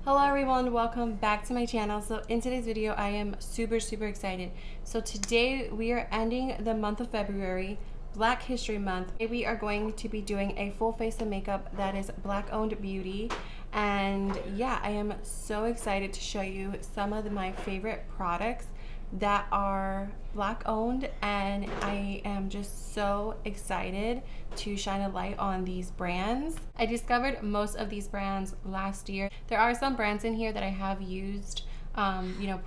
Hello everyone, welcome back to my channel. So in today's video I am super excited. So today we are ending the month of February, Black History Month. We are going to be doing a full face of makeup that is Black owned beauty, and yeah, I am so excited to show you some of my favorite products that are Black owned, and I am just so excited to shine a light on these brands. I discovered most of these brands last year. There are some brands in here that I have used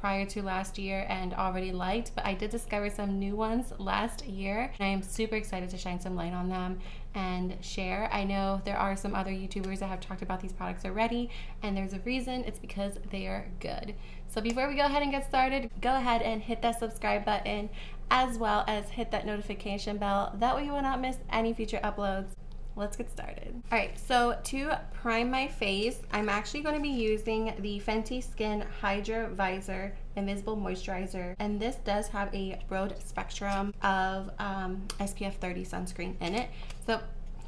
prior to last year and already liked, but I did discover some new ones last year, and I am super excited to shine some light on them and share. I know there are some other YouTubers that have talked about these products already, and there's a reason. It's because they are good. So before we go ahead and get started, go ahead and hit that subscribe button as well as hit that notification bell. That way you will not miss any future uploads. Let's get started. Alright, so to prime my face, I'm actually going to be using the Fenty Skin Hydra Visor Invisible Moisturizer, and this does have a broad spectrum of SPF 30 sunscreen in it. So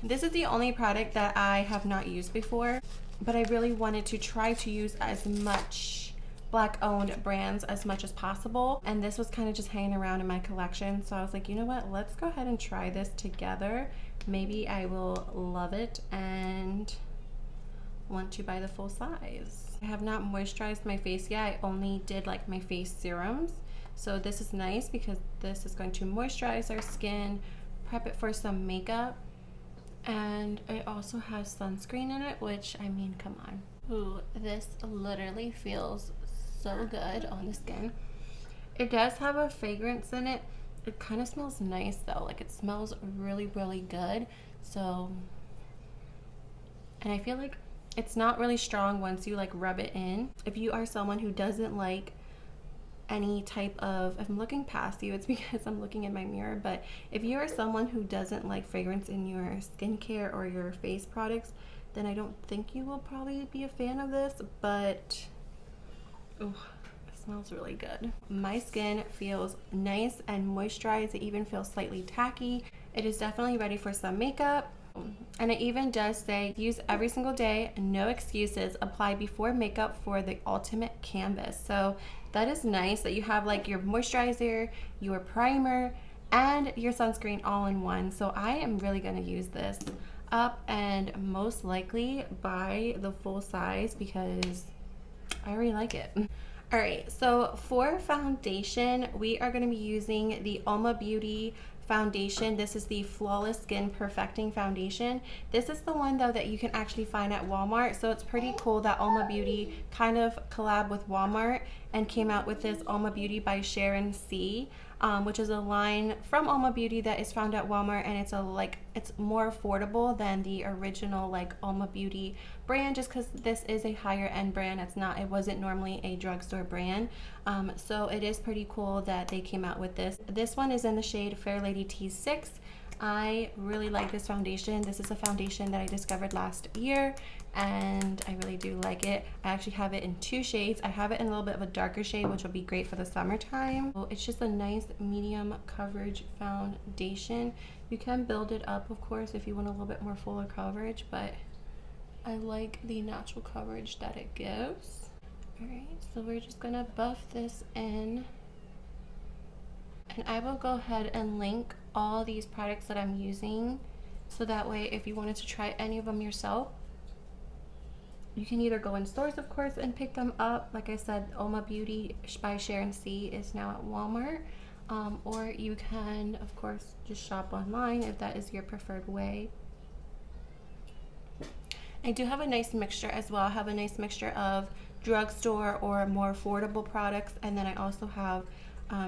this is the only product that I have not used before, but I really wanted to try to use as much Black owned brands as much as possible, and this was kind of just hanging around in my collection, so I was like, you know what, let's go ahead and try this together. Maybe I will love it and want to buy the full size. I have not moisturized my face yet. I only did like my face serums, so this is nice because this is going to moisturize our skin, prep it for some makeup, and it also has sunscreen in it, which, I mean, come on. Ooh, this literally feels so good on the skin. It does have a fragrance in it. It kind of smells nice though, like it smells really good. So, and I feel like it's not really strong once you like rub it in. If you are someone who doesn't like any type of, if I'm looking past you, it's because I'm looking in my mirror, but if you are someone who doesn't like fragrance in your skincare or your face products, then I don't think you will probably be a fan of this, but oh, it smells really good. My skin feels nice and moisturized. It even feels slightly tacky. It is definitely ready for some makeup. And it even does say use every single day, no excuses, apply before makeup for the ultimate canvas. So that is nice that you have like your moisturizer, your primer, and your sunscreen all in one. So I am really going to use this up and most likely buy the full size because I really like it. Alright, so for foundation, we are going to be using the Uoma Beauty foundation. This is the Flawless Skin Perfecting Foundation. This is the one though that you can actually find at Walmart, so it's pretty cool that Uoma Beauty kind of collabed with Walmart and came out with this Uoma Beauty by Sharon, which is a line from Uoma Beauty that is found at Walmart, and it's more affordable than the original like Uoma Beauty brand, just because this is a higher end brand. It wasn't normally a drugstore brand, so it is pretty cool that they came out with this. This one is in the shade Fair Lady T6. I really like this foundation. This is a foundation that I discovered last year, and I really do like it. I actually have it in two shades. I have it in a little bit of a darker shade, which will be great for the summertime. So it's just a nice medium coverage foundation. You can build it up, of course, if you want a little bit more fuller coverage, but I like the natural coverage that it gives. Alright, so we're just gonna buff this in. And I will go ahead and link all these products that I'm using, so that way if you wanted to try any of them yourself, you can either go in stores, of course, and pick them up. Like I said, Uoma Beauty by Sharon is now at Walmart, or you can, of course, just shop online if that is your preferred way. I do have a nice mixture as well. I have a nice mixture of drugstore or more affordable products, and then I also have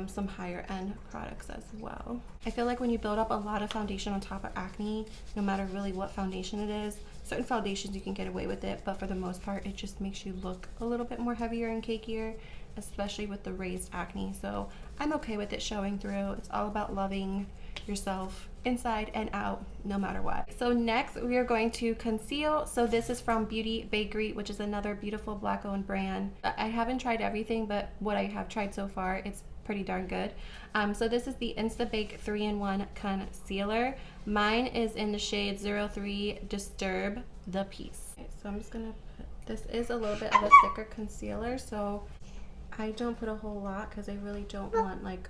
some higher end products as well. I feel like when you build up a lot of foundation on top of acne, no matter really what foundation it is, certain foundations you can get away with it, but for the most part it just makes you look a little bit more heavier and cakier, especially with the raised acne. So I'm okay with it showing through. It's all about loving yourself inside and out, no matter what. So next we are going to conceal. So this is from Bakerie, which is another beautiful Black owned brand. I haven't tried everything, but what I have tried so far, it's pretty darn good. So this is the Insta Bake 3-in-1 concealer. Mine is in the shade 03 Disturb the Piece. Okay, so I'm just gonna put This is a little bit of a thicker concealer, so I don't put a whole lot because I really don't want, like,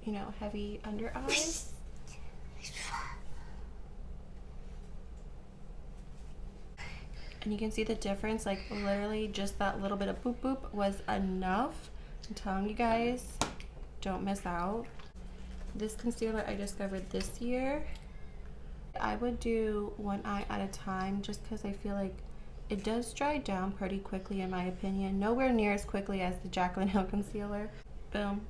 you know, heavy under eyes. And you can see the difference, like literally just that little bit of boop boop was enough. I'm telling you guys, don't miss out. This concealer I discovered this year. I would do one eye at a time just because I feel like it does dry down pretty quickly in my opinion. Nowhere near as quickly as the Jaclyn Hill concealer. Boom.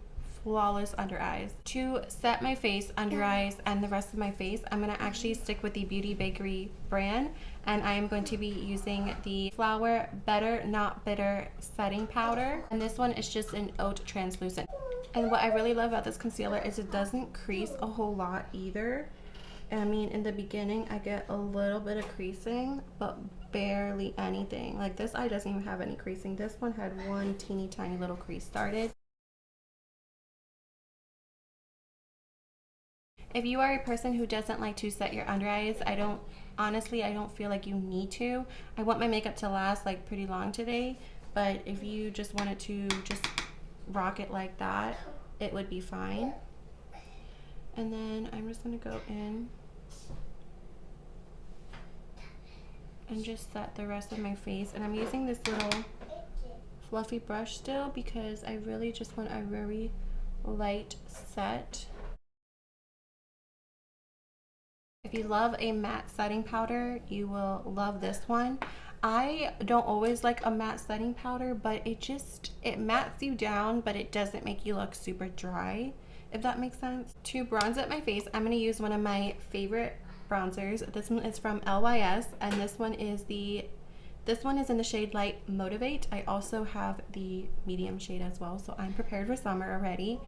Flawless under eyes. To set my face, under eyes, and the rest of my face, I'm going to actually stick with the Beauty Bakerie brand, and I am going to be using the Flower Better Not Bitter setting powder, and this one is just an oat translucent. And what I really love about this concealer is it doesn't crease a whole lot either. I mean, in the beginning I get a little bit of creasing, but barely anything. Like this eye doesn't even have any creasing. This one had one teeny tiny little crease started. If you are a person who doesn't like to set your under eyes, honestly, I don't feel like you need to. I want my makeup to last like pretty long today, but if you just wanted to just rock it like that, it would be fine. And then I'm just gonna go in and just set the rest of my face. And I'm using this little fluffy brush still because I really just want a very light set. If you love a matte setting powder, you will love this one. I don't always like a matte setting powder, but it mattes you down, but it doesn't make you look super dry, if that makes sense. To bronze up my face, I'm going to use one of my favorite bronzers. This one is from LYS, and this one is in the shade Light Motivate. I also have the medium shade as well, so I'm prepared for summer already.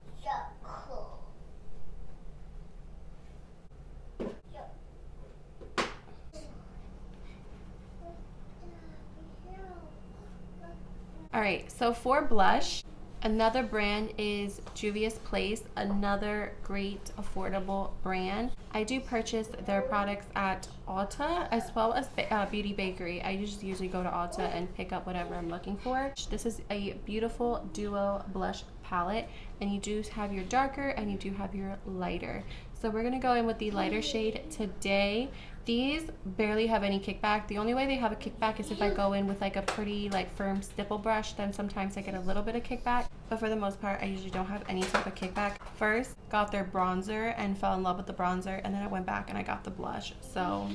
Alright, so for blush, another brand is Juvia's Place, another great affordable brand. I do purchase their products at Ulta as well as Beauty Bakerie. I just usually go to Ulta and pick up whatever I'm looking for. This is a beautiful duo blush palette, and you do have your darker and you do have your lighter. So we're going to go in with the lighter shade today. These barely have any kickback. The only way they have a kickback is if I go in with like a pretty like firm stipple brush, then sometimes I get a little bit of kickback. But for the most part, I usually don't have any type of kickback. First, got their bronzer and fell in love with the bronzer, and then I went back and I got the blush. So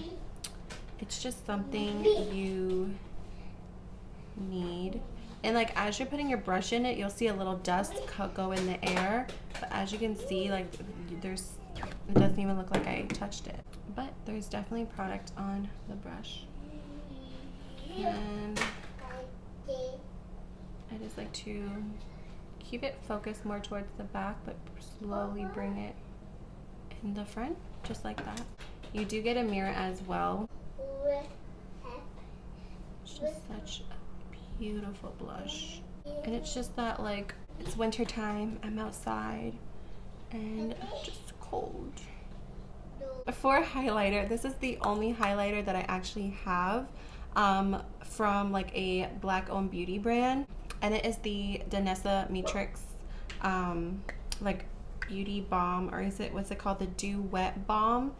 it's just something you need. And like as you're putting your brush in it, you'll see a little dust go in the air. But as you can see, like it doesn't even look like I touched it. But there's definitely product on the brush. And I just like to keep it focused more towards the back, but slowly bring it in the front, just like that. You do get a mirror as well. It's just such a beautiful blush. And it's just that like, it's winter time, I'm outside, and it's just cold. For highlighter, this is the only highlighter that I actually have from like a black owned beauty brand, and it is the Danessa Myricks like beauty balm, or what's it called, the Dew Wet Balm.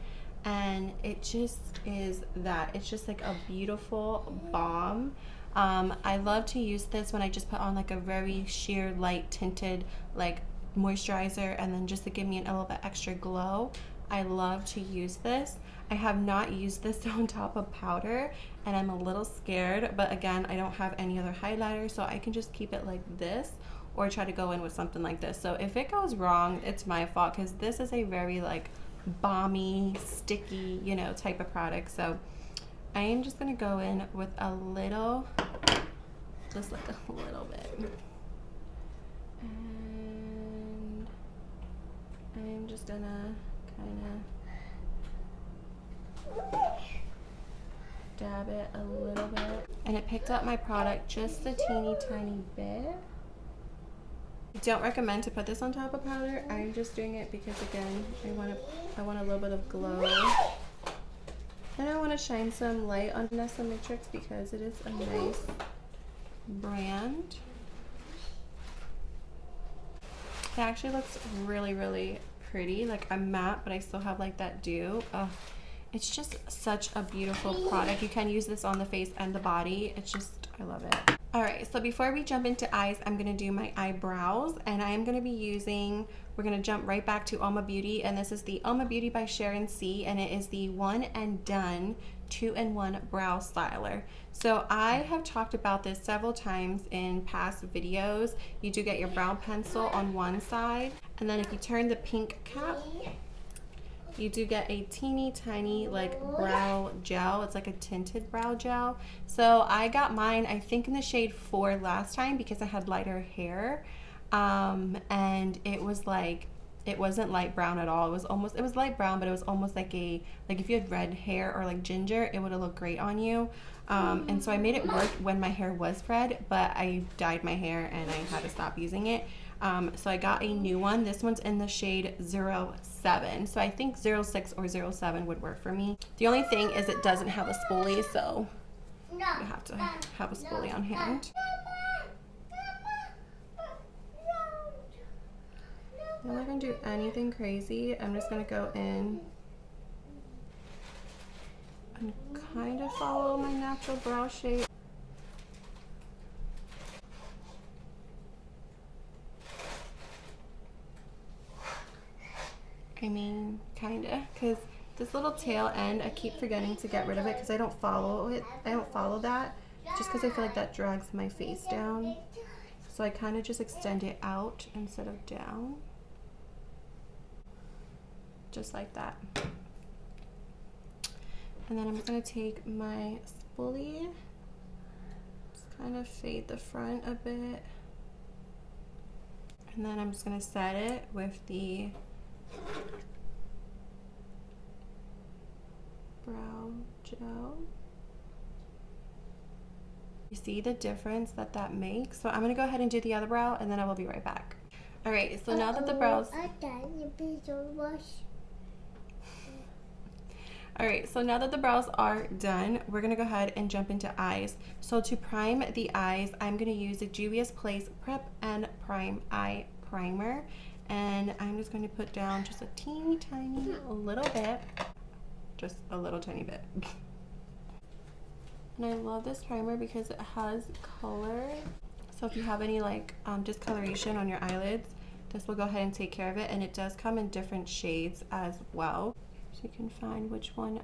And it just is that, it's just like a beautiful balm. I love to use this when I just put on like a very sheer light tinted like moisturizer, and then just to give me a little bit extra glow. I love to use this. I have not used this on top of powder, and I'm a little scared, but again, I don't have any other highlighter, so I can just keep it like this or try to go in with something like this. So if it goes wrong, it's my fault, because this is a very like balmy, sticky, you know, type of product. So I am just gonna go in with a little, just like a little bit. And I'm just gonna kind of dab it a little bit, and it picked up my product just a teeny tiny bit. I don't recommend to put this on top of powder. I'm just doing it because again, I want a little bit of glow. And I want to shine some light on Danessa Myricks because it is a nice brand. It actually looks really, really pretty. Like, I'm matte, but I still have like that dew. It's just such a beautiful product. You can use this on the face and the body. It's just, I love it. All right, so before we jump into eyes, I'm gonna do my eyebrows, and I am gonna be using, we're gonna jump right back to Uoma Beauty, and this is the Uoma Beauty by Sharon C, and it is the One and Done 2-in-1 Brow Styler. So I have talked about this several times in past videos. You do get your brow pencil on one side, and then if you turn the pink cap, you do get a teeny tiny like brow gel. It's like a tinted brow gel. So I got mine, I think in the shade 4 last time because I had lighter hair. And it was like, it wasn't light brown at all. It was light brown, but it was almost like like if you had red hair or like ginger, it would have looked great on you. And so I made it work when my hair was red, but I dyed my hair and I had to stop using it. So I got a new one. This one's in the shade 07. So I think 06 or 07 would work for me. The only thing is it doesn't have a spoolie, so you have to have a spoolie on hand. I'm not going to do anything crazy. I'm just going to go in and kind of follow my natural brow shape. I mean, kinda, because this little tail end, I keep forgetting to get rid of it because I don't follow it. I don't follow that just because I feel like that drags my face down. So I kind of just extend it out instead of down. Just like that. And then I'm just going to take my spoolie, just kind of fade the front a bit. And then I'm just going to set it with the brow gel. You see the difference that makes? So I'm going to go ahead and do the other brow and then I will be right back. Alright, so now that the brows... Alright, so now that the brows are done, we're going to go ahead and jump into eyes. So to prime the eyes, I'm going to use the Juvia's Place Prep and Prime Eye Primer. And I'm just going to put down just a teeny tiny little bit. Just a little tiny bit. And I love this primer because it has color. So if you have any like discoloration on your eyelids, this will go ahead and take care of it. And it does come in different shades as well. So you can find which one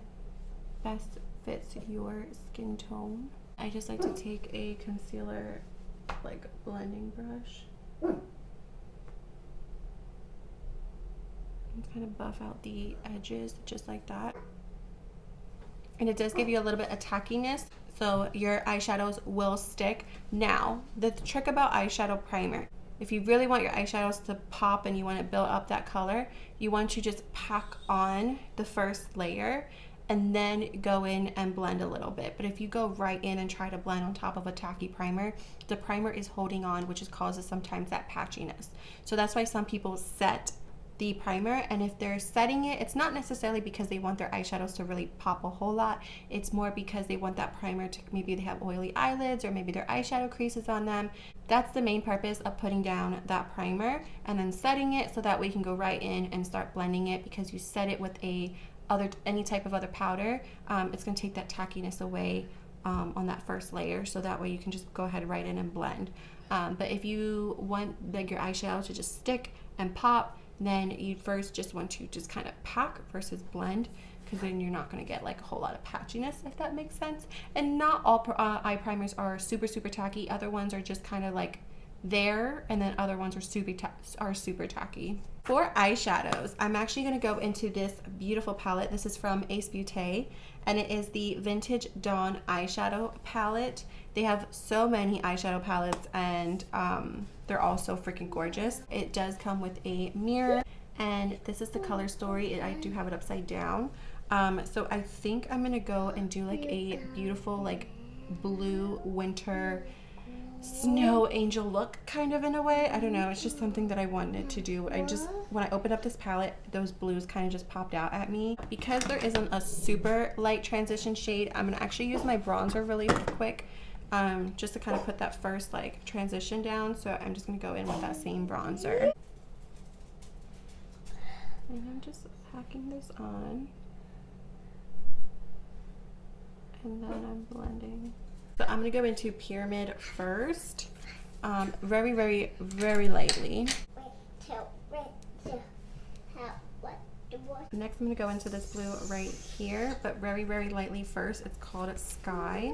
best fits your skin tone. I just like to take a concealer like blending brush and kind of buff out the edges just like that. And it does give you a little bit of tackiness, so your eyeshadows will stick. Now, the trick about eyeshadow primer, if you really want your eyeshadows to pop and you want to build up that color, you want to just pack on the first layer and then go in and blend a little bit. But if you go right in and try to blend on top of a tacky primer, the primer is holding on, which causes sometimes that patchiness. So that's why some people set the primer, and if they're setting it, it's not necessarily because they want their eyeshadows to really pop a whole lot. It's more because they want that primer to, maybe they have oily eyelids or maybe their eyeshadow creases on them. That's the main purpose of putting down that primer and then setting it, so that way you can go right in and start blending it, because you set it with any type of other powder. It's going to take that tackiness away on that first layer, so that way you can just go ahead right in and blend. But if you want like your eyeshadow to just stick and pop, then you first just want to just kind of pack versus blend, because then you're not going to get like a whole lot of patchiness, if that makes sense. And not all eye primers are super tacky. Other ones are just kind of like there, and then other ones are super tacky. For eyeshadows, I'm actually going to go into this beautiful palette. This is from Beaute, and it is the Vintage Dawn eyeshadow palette. They have so many eyeshadow palettes, and they're all so freaking gorgeous. It does come with a mirror, and this is the color story. I do have it upside down. So I think I'm going to go and do like a beautiful like blue winter snow angel look kind of in a way. I don't know, it's just something that I wanted to do. When I opened up this palette, those blues kind of just popped out at me. Because there isn't a super light transition shade, I'm gonna actually use my bronzer really quick, just to kind of put that first like transition down. So I'm just gonna go in with that same bronzer. And I'm just packing this on. And then I'm blending. So I'm gonna go into Pyramid first, very, very, very lightly. Next I'm gonna go into this blue right here, but very, very lightly first. It's called Sky.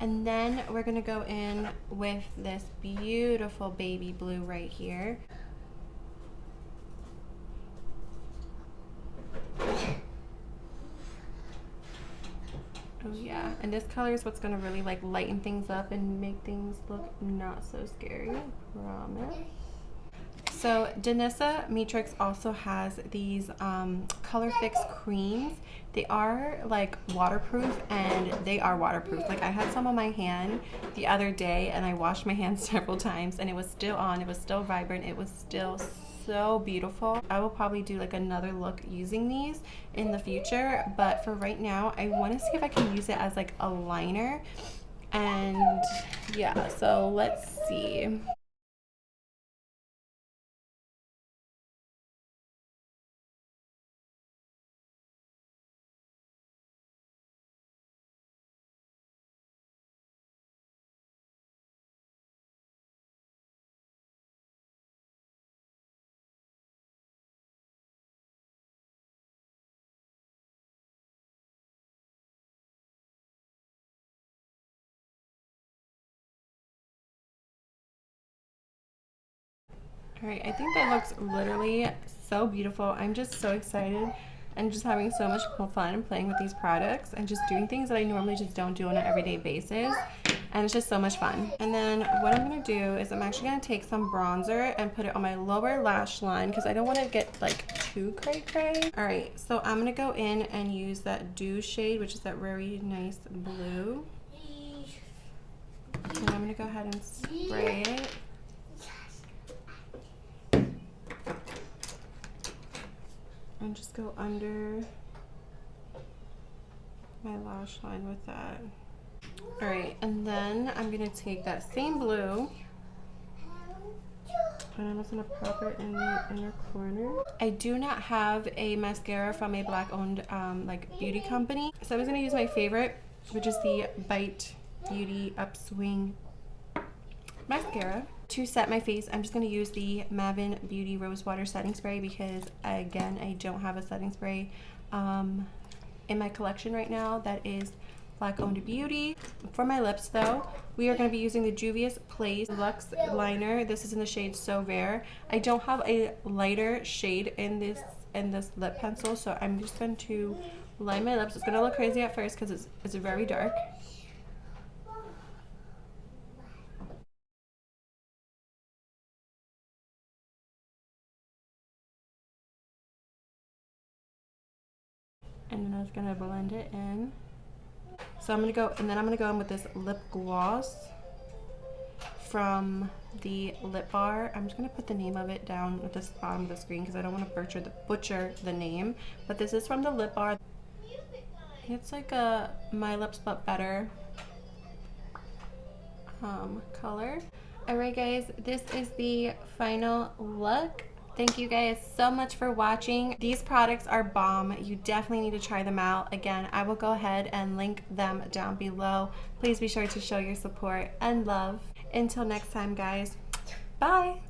And then we're gonna go in with this beautiful baby blue right here. Oh yeah, and this color is what's gonna really like lighten things up and make things look not so scary, I promise. So Danessa Myricks also has these Colorfix creams. They are like waterproof, and they are waterproof. Like I had some on my hand the other day and I washed my hands several times and it was still on, it was still vibrant, it was still so beautiful. I will probably do like another look using these in the future, but for right now I want to see if I can use it as like a liner. And yeah, so let's see. All right, I think that looks literally so beautiful. I'm just so excited and just having so much fun playing with these products and just doing things that I normally just don't do on an everyday basis. And it's just so much fun. And then what I'm gonna do is I'm actually gonna take some bronzer and put it on my lower lash line because I don't want to get like too cray-cray. All right, so I'm gonna go in and use that Dew shade, which is that very nice blue. And I'm gonna go ahead and spray it. And just go under my lash line with that. All right, and then I'm gonna take that same blue and I'm just gonna pop it in the inner corner. I do not have a mascara from a black owned like beauty company, so I'm just gonna use my favorite, which is the Bite Beauty Upswing mascara. To set my face, I'm just going to use the Mavin Beauty Rose Water Setting Spray because, again, I don't have a setting spray in my collection right now that is Black Owned Beauty. For my lips, though, we are going to be using the Juvia's Place Luxe Liner. This is in the shade So Rare. I don't have a lighter shade in this lip pencil, so I'm just going to line my lips. It's going to look crazy at first because it's very dark. And then I was gonna blend it in. So I'm gonna go, and then I'm gonna go in with this lip gloss from the Lip Bar. I'm just gonna put the name of it down at the bottom of the screen because I don't want to butcher the name. But this is from the Lip Bar. It's like a My Lips But Better color. Alright guys, this is the final look. Thank you guys so much for watching. These products are bomb. You definitely need to try them out. Again, I will go ahead and link them down below. Please be sure to show your support and love. Until next time, guys. Bye.